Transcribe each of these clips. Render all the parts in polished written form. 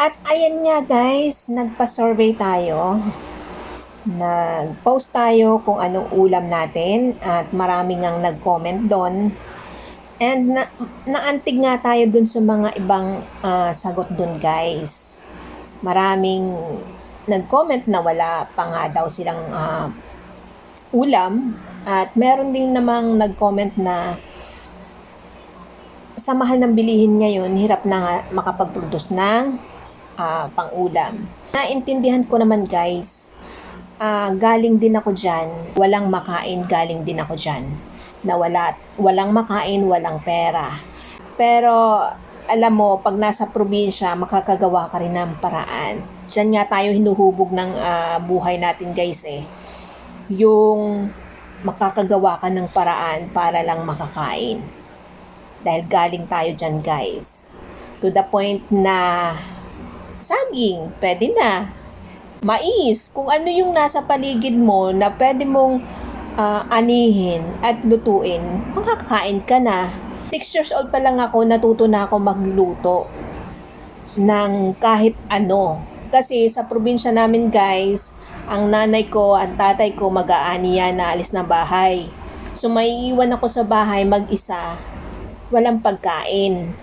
At ayan nga guys, nagpa-survey tayo. Nag-post tayo kung anong ulam natin at marami ngang nag-comment doon. And naantig nga tayo dun sa mga ibang sagot dun guys. Maraming nag-comment na wala pa nga daw silang ulam. At meron din namang nag-comment na sa mahal ng bilihin ngayon, hirap na makapag-produce ng pang-ulam. Naintindihan ko naman guys, galing din ako dyan, walang makain, galing din ako dyan. Na walang makain, walang pera. Pero alam mo, pag nasa probinsya, makakagawa ka rin ng paraan. Diyan nga tayo hinuhubog ng buhay natin guys eh. Yung makakagawa ka ng paraan para lang makakain. Dahil galing tayo dyan guys. To the point na saging, pwede na. Mais, kung ano yung nasa paligid mo na pwede mong anihin at lutuin, makakain ka na. 6 years old pa lang ako, natuto na ako magluto ng kahit ano. Kasi sa probinsya namin guys, ang nanay ko, ang tatay ko mag-aani yan na alis na bahay. So may iwan ako sa bahay mag-isa, walang pagkain.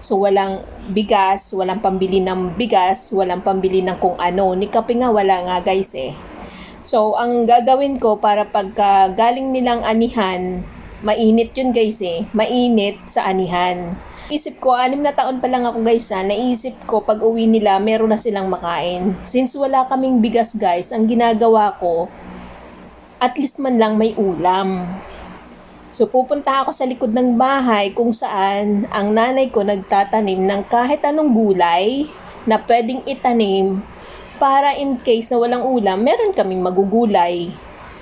So walang bigas, walang pambili ng bigas, walang pambili ng kung ano. Ni kape nga wala nga guys eh. So ang gagawin ko para pagka galing nilang anihan, mainit yun guys eh, mainit sa anihan. Isip ko, 6 na taon pa lang ako guys naisip ko pag uwi nila meron na silang makain. Since wala kaming bigas guys, ang ginagawa ko, at least man lang may ulam. So pupunta ako sa likod ng bahay kung saan ang nanay ko nagtatanim ng kahit anong gulay na pwedeng itanim para in case na walang ulam, meron kaming magugulay.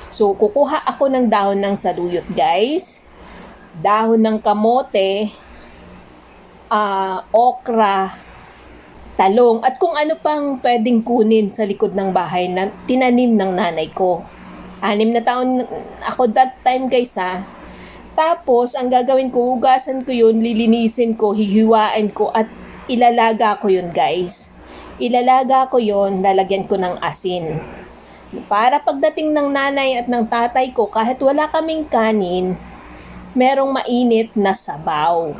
So kukuha ako ng dahon ng saluyot guys, dahon ng kamote, okra, talong, at kung ano pang pwedeng kunin sa likod ng bahay na tinanim ng nanay ko. 6 na taon ako that time guys Tapos, ang gagawin ko, hugasan ko yun, lilinisin ko, hihiwain ko, at ilalaga ko yun guys. Ilalaga ko yun, lalagyan ko ng asin. Para pagdating ng nanay at ng tatay ko, kahit wala kaming kanin, merong mainit na sabaw.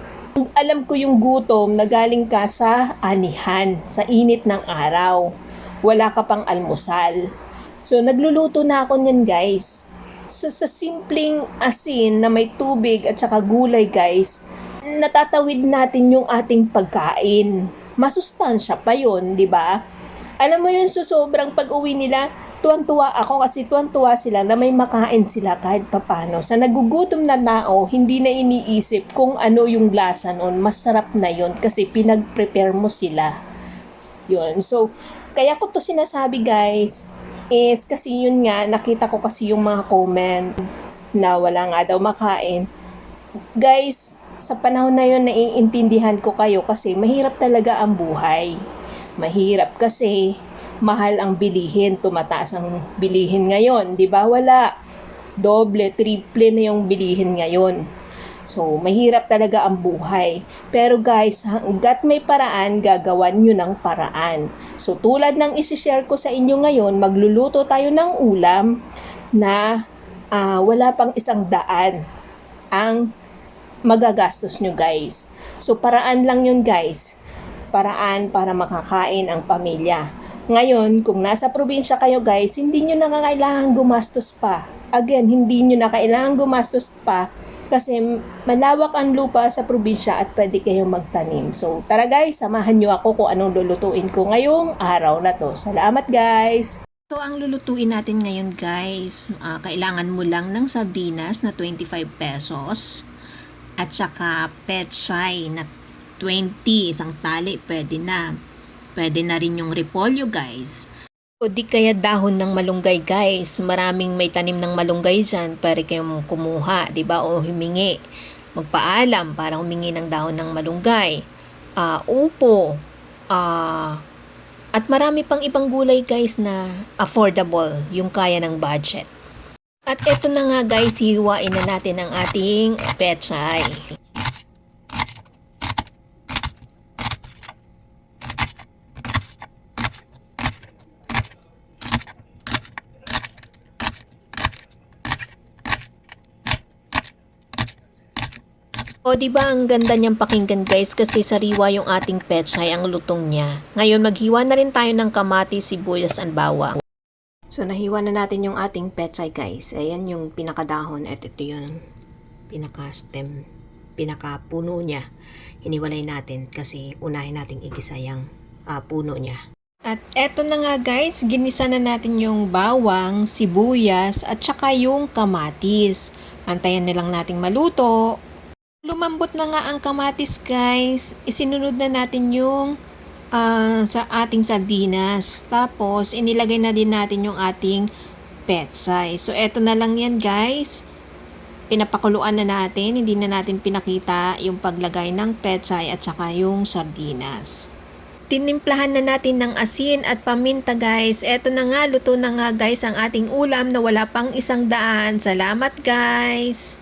Alam ko yung gutom na galing ka sa anihan, sa init ng araw. Wala ka pang almusal. So, nagluluto na ako niyan guys. So, sa simpleng asin na may tubig at saka gulay guys, natatawid natin yung ating pagkain. Masustansya pa yun, di ba? Alam mo yun, so sobrang pag-uwi nila, tuwan-tuwa ako kasi tuwan-tuwa sila na may makain sila kahit papano. Sa nagugutom na tao, hindi na iniisip kung ano yung lasa nun. Masarap na yun kasi pinag-prepare mo sila. Yun. So, kaya ko to sinasabi guys, is kasi yun nga, nakita ko kasi yung mga comment na wala nga daw makain. Guys, sa panahon na yun, naiintindihan ko kayo kasi mahirap talaga ang buhay. Mahirap kasi mahal ang bilihin, tumataas ang bilihin ngayon, di ba? Wala. Doble, triple na yung bilihin ngayon. So, mahirap talaga ang buhay. Pero guys, hanggat may paraan, gagawan nyo ng paraan. So, tulad ng isi-share ko sa inyo ngayon, magluluto tayo ng ulam na wala pang 100 ang magagastos nyo guys. So, paraan lang yun guys. Paraan para makakain ang pamilya. Ngayon, kung nasa probinsya kayo guys, hindi nyo na kailangan gumastos pa. Again, hindi nyo na kailangan gumastos pa kasi malawak ang lupa sa probinsya at pwede kayong magtanim. So, tara guys, samahan nyo ako kung anong lulutuin ko ngayong araw na to. Salamat guys! So, ang lulutuin natin ngayon guys, kailangan mo lang ng sardinas na 25 pesos at saka pechay na 20, isang tali, pwede na. Pwede na rin yung repolyo guys. O di kaya dahon ng malunggay guys, maraming may tanim ng malunggay dyan, pwede kayong kumuha, di ba? O humingi, magpaalam para humingi ng dahon ng malunggay. Upo, at marami pang ibang gulay guys na affordable, yung kaya ng budget. At eto na nga guys, hihiwain na natin ang ating pechay. O di ba ang ganda niyang pakinggan guys kasi sariwa yung ating pechay ang lutong niya. Ngayon maghiwa na rin tayo ng kamatis, sibuyas, and bawang. So nahiwa na natin yung ating pechay guys. Ayan yung pinakadahon at ito yung pinaka-stem, pinaka-puno niya. Hiniwalay natin kasi unahin nating igisa yung puno niya. At eto na nga guys, ginisa na natin yung bawang, sibuyas at saka yung kamatis. Antayan na lang nating maluto. Lumambot na nga ang kamatis guys, isinunod na natin yung sa ating sardinas. Tapos inilagay na din natin yung ating pechay. So eto na lang yan guys. Pinapakuluan na natin, hindi na natin pinakita yung paglagay ng pechay at saka yung sardinas. Tinimplahan na natin ng asin at paminta guys. Eto na nga, luto na nga guys ang ating ulam na wala pang 100. Salamat guys!